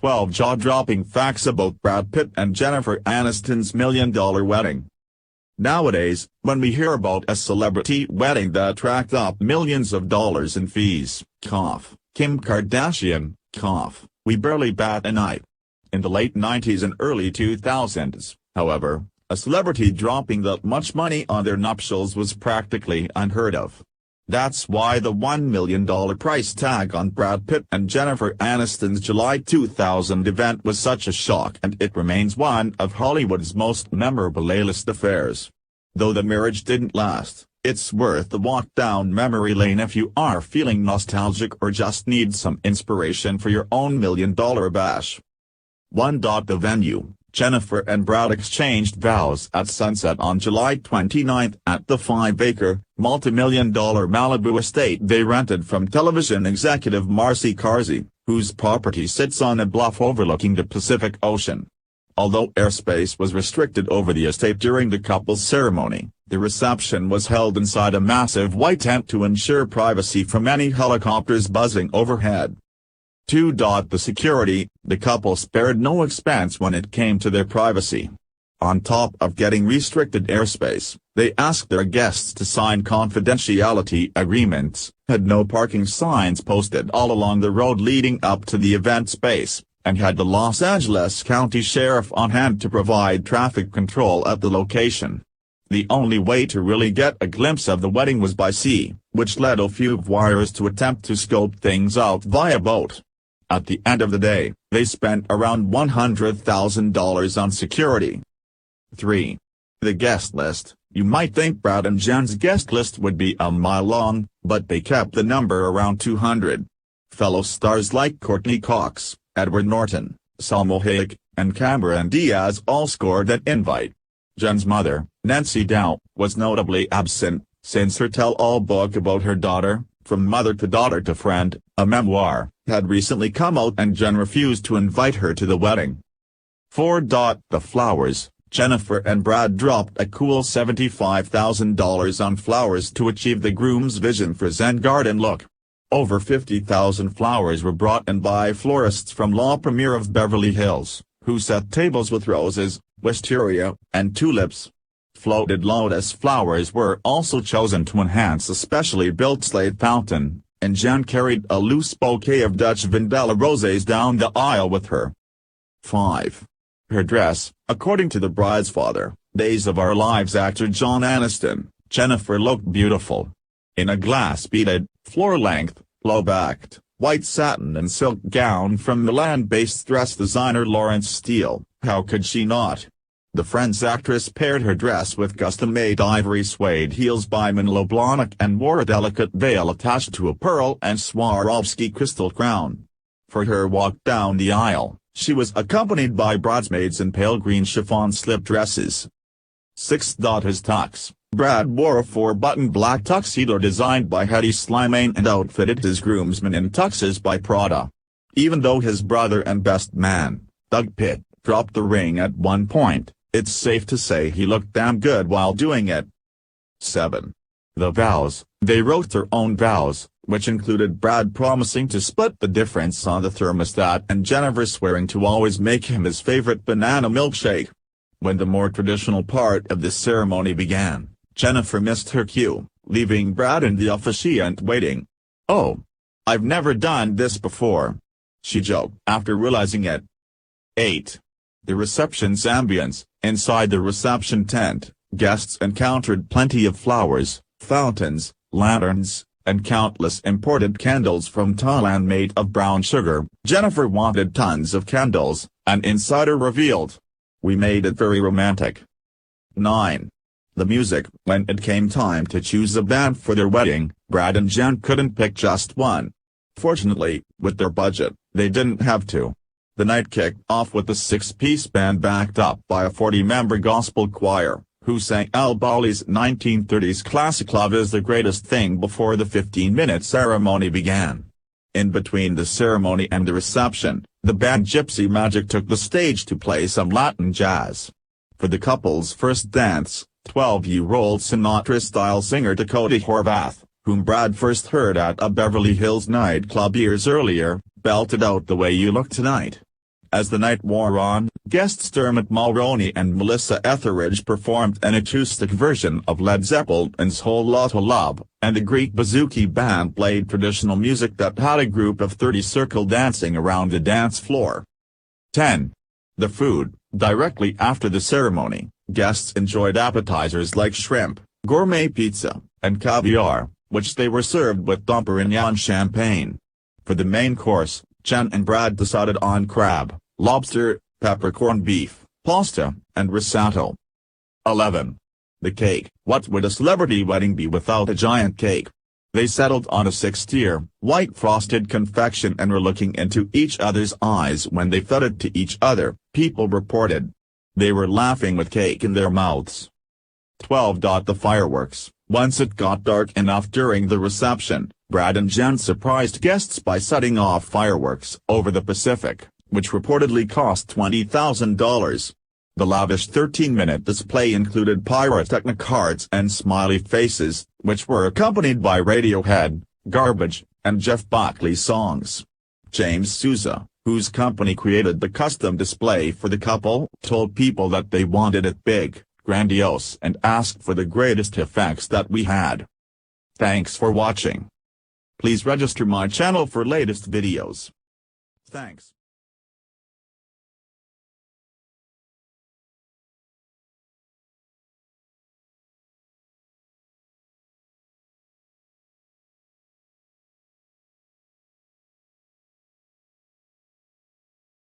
12 jaw-dropping facts about Brad Pitt and Jennifer Aniston's $1 million wedding. Nowadays, when we hear about a celebrity wedding that racked up millions of dollars in fees, Kim Kardashian, we barely bat an eye. In the late 90s and early 2000s, however, a celebrity dropping that much money on their nuptials was practically unheard of. That's why the $1 million price tag on Brad Pitt and Jennifer Aniston's July 2000 event was such a shock, and it remains one of Hollywood's most memorable A-list affairs. Though the marriage didn't last, it's worth a walk down memory lane if you are feeling nostalgic or just need some inspiration for your own $1 million bash. 1. The venue. Jennifer and Brad exchanged vows at sunset on July 29 at the 5-acre, multi-million-dollar Malibu estate they rented from television executive Marcy Carsey, whose property sits on a bluff overlooking the Pacific Ocean. Although airspace was restricted over the estate during the couple's ceremony, the reception was held inside a massive white tent to ensure privacy from any helicopters buzzing overhead. 2. The security. The couple spared no expense when it came to their privacy. On top of getting restricted airspace, they asked their guests to sign confidentiality agreements, had no parking signs posted all along the road leading up to the event space, and had the Los Angeles County Sheriff on hand to provide traffic control at the location. The only way to really get a glimpse of the wedding was by sea, which led a few viewers to attempt to scope things out via boat. At the end of the day, they spent around $100,000 on security. 3. The guest list. You might think Brad and Jen's guest list would be a mile long, but they kept the number around 200. Fellow stars like Courtney Cox, Edward Norton, Salma Hayek, and Cameron Diaz all scored an invite. Jen's mother, Nancy Dow, was notably absent, since her tell-all book about her daughter, From Mother to Daughter to Friend, a memoir, had recently come out and Jen refused to invite her to the wedding. 4. The flowers. Jennifer and Brad dropped a cool $75,000 on flowers to achieve the groom's vision for Zen garden look. Over 50,000 flowers were brought in by florists from La Premier of Beverly Hills, who set tables with roses, wisteria, and tulips. Floated lotus flowers were also chosen to enhance a specially built slate fountain, and Jen carried a loose bouquet of Dutch Vindella roses down the aisle with her. 5. Her dress. According to the bride's father, Days of Our Lives actor John Aniston, Jennifer looked beautiful. In a glass-beaded, floor-length, low-backed, white satin and silk gown from Milan-based dress designer Lawrence Steele, how could she not? The Friends actress paired her dress with custom-made ivory suede heels by Manolo Blahnik and wore a delicate veil attached to a pearl and Swarovski crystal crown. For her walk down the aisle, she was accompanied by bridesmaids in pale green chiffon slip dresses. 6. His tux. Brad wore a 4-button black tuxedo designed by Hedy Slimane and outfitted his groomsmen in tuxes by Prada. Even though his brother and best man, Doug Pitt, dropped the ring at one point, it's safe to say he looked damn good while doing it. 7. The vows. They wrote their own vows, which included Brad promising to split the difference on the thermostat and Jennifer swearing to always make him his favorite banana milkshake. When the more traditional part of the ceremony began, Jennifer missed her cue, leaving Brad and the officiant waiting. "Oh. I've never done this before," she joked after realizing it. 8. The reception's ambience. Inside the reception tent, guests encountered plenty of flowers, fountains, lanterns, and countless imported candles from Thailand made of brown sugar. Jennifer wanted tons of candles, an insider revealed. "We made it very romantic." 9. The music. When it came time to choose a band for their wedding, Brad and Jen couldn't pick just one. Fortunately, with their budget, they didn't have to. The night kicked off with a 6-piece band backed up by a 40-member gospel choir, who sang Al Bali's 1930s classic Love Is the Greatest Thing before the 15-minute ceremony began. In between the ceremony and the reception, the band Gypsy Magic took the stage to play some Latin jazz. For the couple's first dance, 12-year-old Sinatra-style singer Dakota Horvath, whom Brad first heard at a Beverly Hills nightclub years earlier, belted out The Way You Look Tonight. As the night wore on, guests Dermot Mulroney and Melissa Etheridge performed an acoustic version of Led Zeppelin's Whole Lotta Love, and the Greek bouzouki band played traditional music that had a group of 30 circle dancing around the dance floor. 10. The food. Directly after the ceremony, guests enjoyed appetizers like shrimp, gourmet pizza, and caviar, which they were served with Dom Perignon champagne. For the main course, Jen and Brad decided on crab, lobster, peppercorn beef, pasta, and risotto. 11. The cake. What would a celebrity wedding be without a giant cake? They settled on a 6-tier, white frosted confection and were looking into each other's eyes when they fed it to each other, people reported. They were laughing with cake in their mouths. 12. The fireworks. Once it got dark enough during the reception, Brad and Jen surprised guests by setting off fireworks over the Pacific, which reportedly cost $20,000. The lavish 13-minute display included pyrotechnic hearts and smiley faces, which were accompanied by Radiohead, Garbage, and Jeff Buckley songs. James Sousa, whose company created the custom display for the couple, told people that they wanted it big, grandiose, and asked for the greatest effects that we had. Thanks for watching. Please register my channel for latest videos. Thanks.